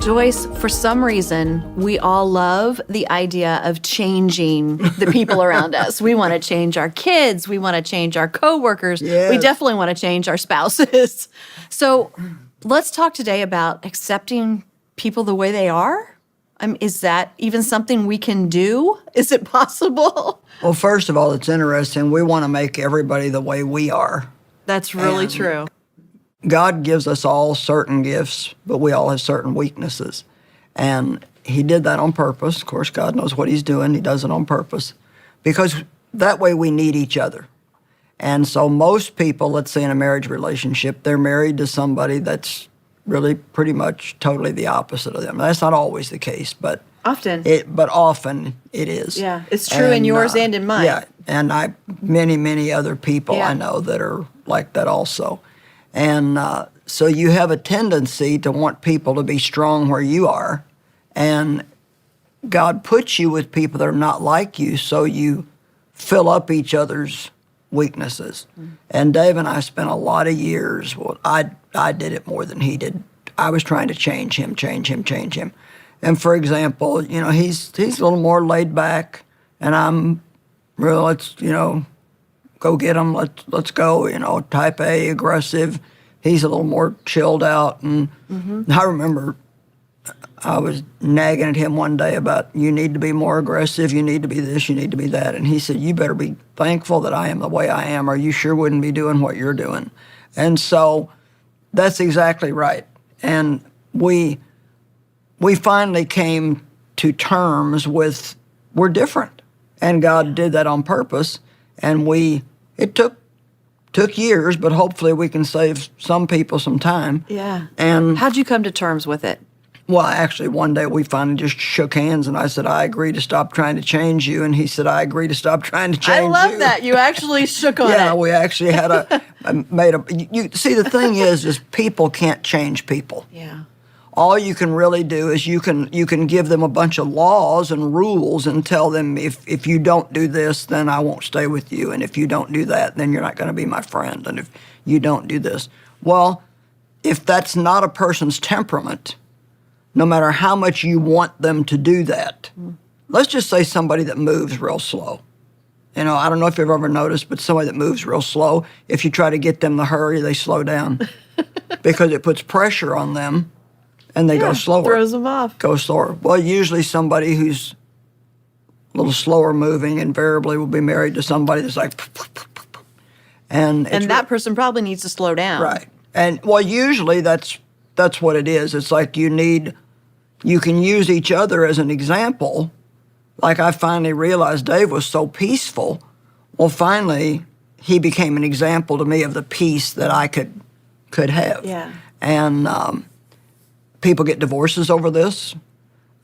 Joyce, for some reason, we all love the idea of changing the people around us. We want to change our kids. We want to change our coworkers. Yes. We definitely want to change our spouses. So let's talk today about accepting people the way they are. Is that even something we can do? Is it possible? Well, first of all, it's interesting. We want to make everybody the way we are. That's really And true. God gives us all certain gifts, but we all have certain weaknesses. And he did that on purpose. Of course, God knows what he's doing. He does it on purpose because that way we need each other. And so most people, let's say in a marriage relationship, they're married to somebody that's really pretty much totally the opposite of them. That's not always the case, but Often. often it is. Yeah, it's true in yours and in mine. Yeah, and many other people Yeah. I know that are like that also. And so you have a tendency to want people to be strong where you are, and God puts you with people that are not like you, so you fill up each other's weaknesses. And Dave and I spent a lot of years, well, I did it more than he did. I was trying to change him. And for example, he's a little more laid back, and I'm real, let's go get him, let's go, type A, aggressive. He's a little more chilled out. And I remember I was nagging at him one day about, you need to be more aggressive, you need to be this, you need to be that. And he said, you better be thankful that I am the way I am, or you sure wouldn't be doing what you're doing. And so that's exactly right. And we finally came to terms with, we're different. And God did that on purpose. And it took years, but hopefully we can save some people some time. Yeah. And how'd you come to terms with it? well, actually, one day we finally just shook hands, and I said, I agree to stop trying to change you. And he said, I agree to stop trying to change you. I love that. You actually shook on it. Yeah, we actually had you see, the thing is people can't change people. Yeah. All you can really do is you can give them a bunch of laws and rules and tell them, if you don't do this, then I won't stay with you. And if you don't do that, then you're not going to be my friend. And if you don't do this. Well, if that's not a person's temperament, no matter how much you want them to do that, let's just say somebody that moves real slow. I don't know if you've ever noticed, but somebody that moves real slow, if you try to get them to hurry, they slow down because it puts pressure on them. And they go slower. Throws them off. Go slower. Well, usually somebody who's a little slower moving invariably will be married to somebody that's like, and that person probably needs to slow down. Right. And well, usually that's what it is. It's like you can use each other as an example. Like I finally realized Dave was so peaceful. Well, finally he became an example to me of the peace that I could have. Yeah. And people get divorces over this.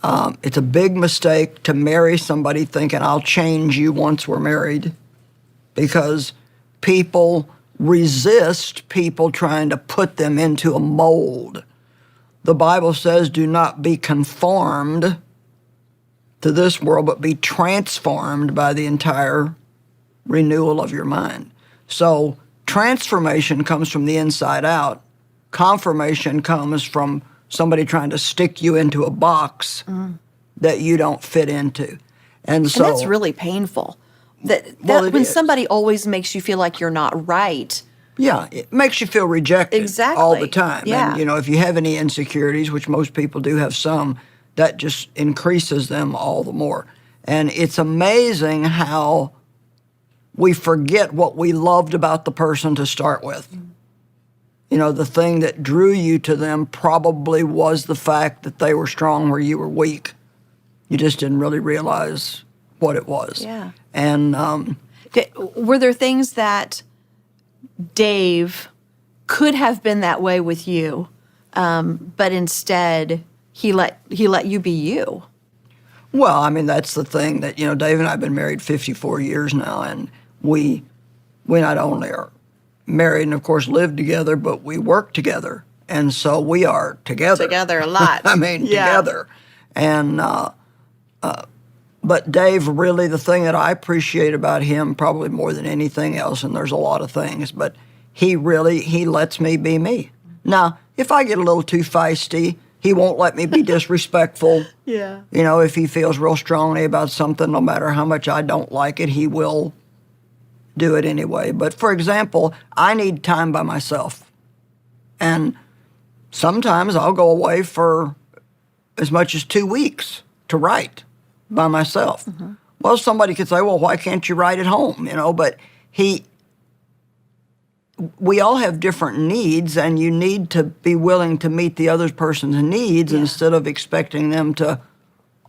It's a big mistake to marry somebody thinking, I'll change you once we're married, because people resist people trying to put them into a mold. The Bible says, do not be conformed to this world, but be transformed by the entire renewal of your mind. So transformation comes from the inside out. Confirmation comes from somebody trying to stick you into a box that you don't fit into. And that's really painful. When somebody always makes you feel like you're not right. Yeah, it makes you feel rejected all the time. Yeah. And, if you have any insecurities, which most people do have some, that just increases them all the more. And it's amazing how we forget what we loved about the person to start with. The thing that drew you to them probably was the fact that they were strong where you were weak. You just didn't really realize what it was. Yeah. And were there things that Dave could have been that way with you, but instead he let you be you? Well, that's the thing that, Dave and I have been married 54 years now, and we not only are married and, of course, live together, but we work together. And so we are together. Together a lot. Together. And, but Dave, really, the thing that I appreciate about him probably more than anything else, and there's a lot of things, but he lets me be me. Now, if I get a little too feisty, He won't let me be disrespectful. Yeah. You know, if he feels real strongly about something, no matter how much I don't like it, he will do it anyway. But for example, I need time by myself. And sometimes I'll go away for as much as 2 weeks to write by myself. Mm-hmm. Well, somebody could say, well, why can't you write at home? You know, but we all have different needs, and you need to be willing to meet the other person's needs instead of expecting them to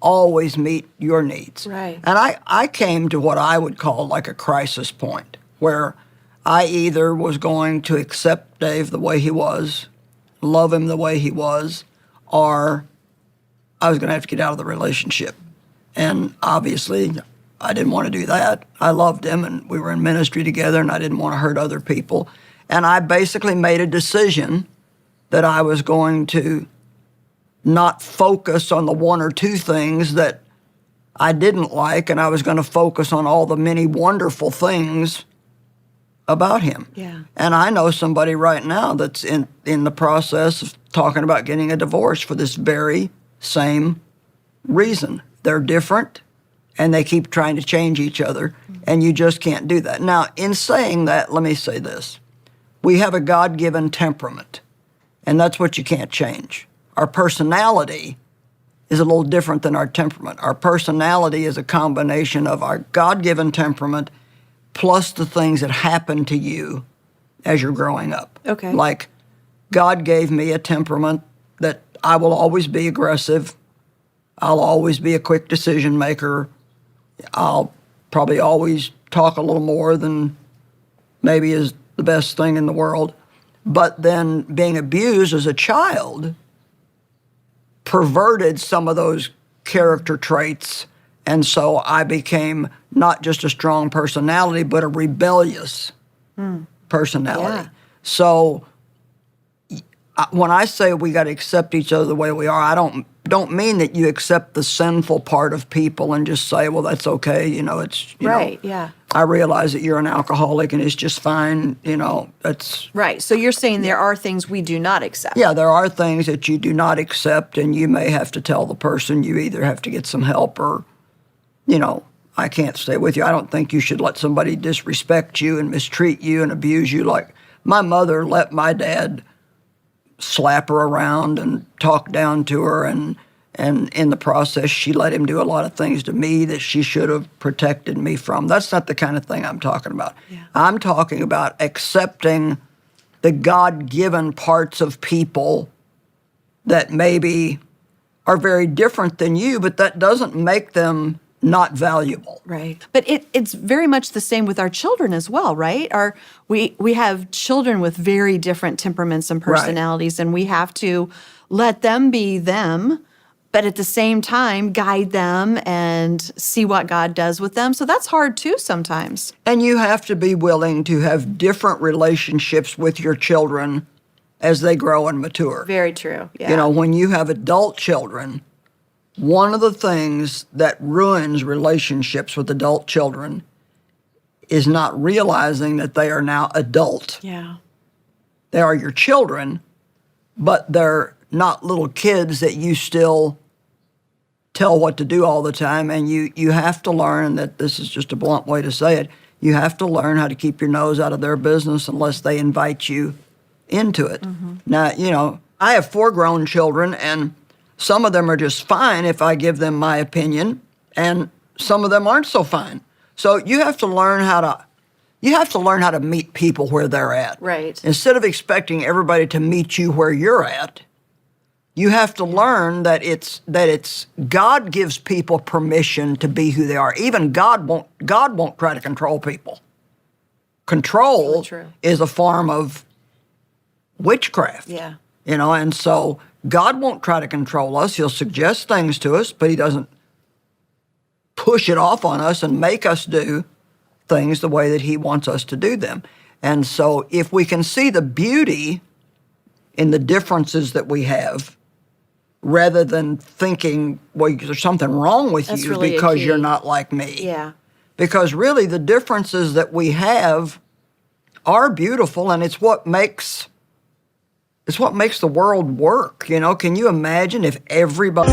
always meet your needs. Right. And I came to what I would call like a crisis point where I either was going to accept Dave the way he was, love him the way he was, or I was going to have to get out of the relationship. And obviously, I didn't want to do that. I loved him, and we were in ministry together, and I didn't want to hurt other people. And I basically made a decision that I was going to not focus on the one or two things that I didn't like, and I was going to focus on all the many wonderful things about him. Yeah. And I know somebody right now that's in the process of talking about getting a divorce for this very same reason. They're different, and they keep trying to change each other, and you just can't do that. Now, in saying that, let me say this. We have a God-given temperament, and that's what you can't change. Our personality is a little different than our temperament. Our personality is a combination of our God-given temperament plus the things that happen to you as you're growing up. Okay. Like, God gave me a temperament that I will always be aggressive. I'll always be a quick decision maker. I'll probably always talk a little more than maybe is the best thing in the world. But then being abused as a child perverted some of those character traits. And so I became not just a strong personality, but a rebellious personality. Yeah. So when I say we got to accept each other the way we are, I don't mean that you accept the sinful part of people and just say, well, that's okay. You know, it's, you Right, know, yeah. I realize that you're an alcoholic and it's just fine. You know, that's. Right. So you're saying there are things we do not accept. Yeah, there are things that you do not accept, and you may have to tell the person you either have to get some help or, you know, I can't stay with you. I don't think you should let somebody disrespect you and mistreat you and abuse you. Like my mother let my dad slap her around and talk down to her, and in the process she let him do a lot of things to me that she should have protected me from. That's not the kind of thing I'm talking about. Yeah. I'm talking about accepting the God-given parts of people that maybe are very different than you, but that doesn't make them not valuable. Right. But it's very much the same with our children as well, right? We have children with very different temperaments and personalities, and we have to let them be them, but at the same time guide them and see what God does with them. So that's hard too sometimes. And you have to be willing to have different relationships with your children as they grow and mature. Very true. Yeah. You know, when you have adult children, one of the things that ruins relationships with adult children is not realizing that they are now adult. Yeah. They are your children, but they're not little kids that you still tell what to do all the time. And you have to learn that, this is just a blunt way to say it, you have to learn how to keep your nose out of their business unless they invite you into it. Mm-hmm. Now, you know, I have 4 grown children, and some of them are just fine if I give them my opinion, and some of them aren't so fine. So you have to learn how to meet people where they're at. Right. Instead of expecting everybody to meet you where you're at, you have to learn that it's God gives people permission to be who they are. Even God won't try to control people. Control is a form of witchcraft. Yeah. You know, and so God won't try to control us. He'll suggest things to us, but he doesn't push it off on us and make us do things the way that he wants us to do them. And so if we can see the beauty in the differences that we have, rather than thinking, well, there's something wrong with That's you really because a key. you're not like me. Yeah. Because really the differences that we have are beautiful, and it's It's what makes the world work. You know, can you imagine if everybody...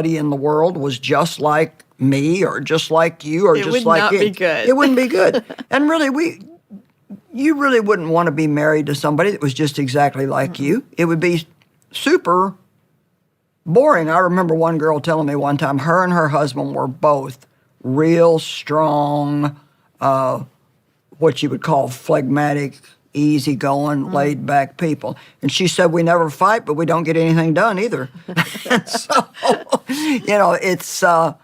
in the world was just like me or just like you or It just would like not it. be good. It wouldn't be good. And really, you really wouldn't want to be married to somebody that was just exactly like you. It would be super boring. I remember one girl telling me one time her and her husband were both real strong, what you would call phlegmatic, easygoing, laid-back people. And she said, we never fight, but we don't get anything done either. So, you know, it's... or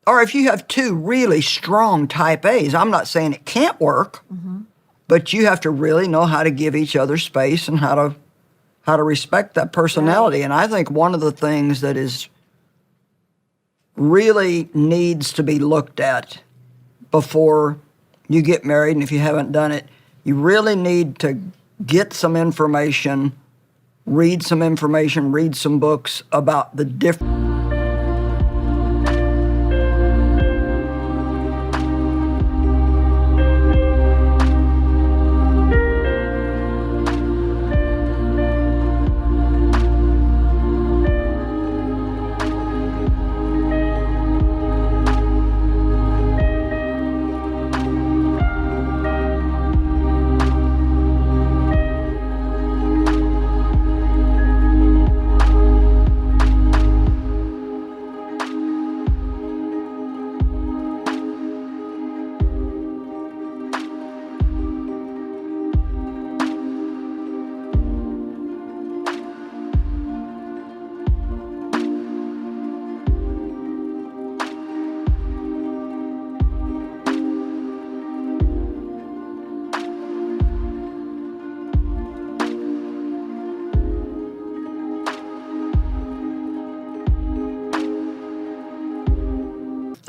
if you have two really strong type A's, I'm not saying it can't work, but you have to really know how to give each other space and how to respect that personality. Right. And I think one of the things that is really needs to be looked at before you get married, and if you haven't done it, you really need to get some information, read some books about the different...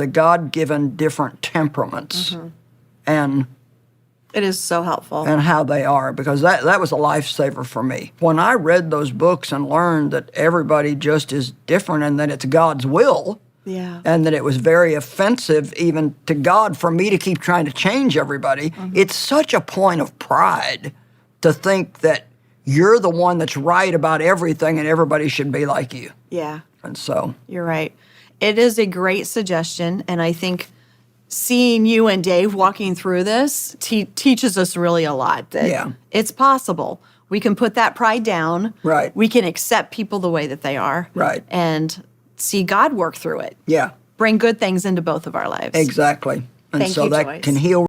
the God-given different temperaments and It is so helpful. how they are, because that was a lifesaver for me. When I read those books and learned that everybody just is different and that it's God's will, Yeah. and that it was very offensive even to God for me to keep trying to change everybody, it's such a point of pride to think that you're the one that's right about everything and everybody should be like you. Yeah. And so... You're right. It is a great suggestion, and I think seeing you and Dave walking through this teaches us really a lot. That Yeah. it's possible. We can put that pride down. Right. We can accept people the way that they are. Right. And see God work through it. Yeah, Bring good things into both of our lives. exactly. And Thank so you, that Joyce. can heal